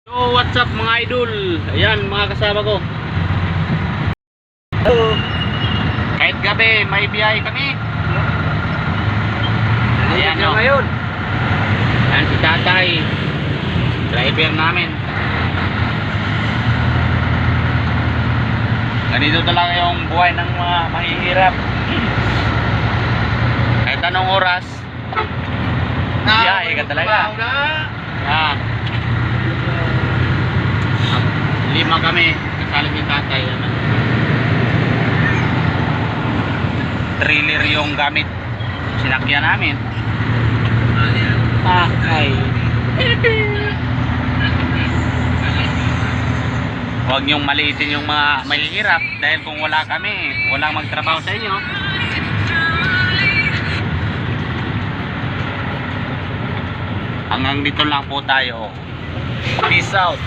So what's up mga idol? Ayan mga kasama ko. Hello. Kahit gabi may biyahe kami. Ayan o. Ngayon. Ayan si tatay, driver namin. Ganito talaga yung buhay ng mga mahihirap. Kahit anong oras biyahe ka talaga. Ah. 5 kami, kasali si tatay. Trailer yung gamit sinakyan namin. Ay. Huwag niyong maliitin yung mga mahihirap dahil kung wala kami, walang magtrabaho sa inyo. Hanggang dito lang po tayo. Peace out.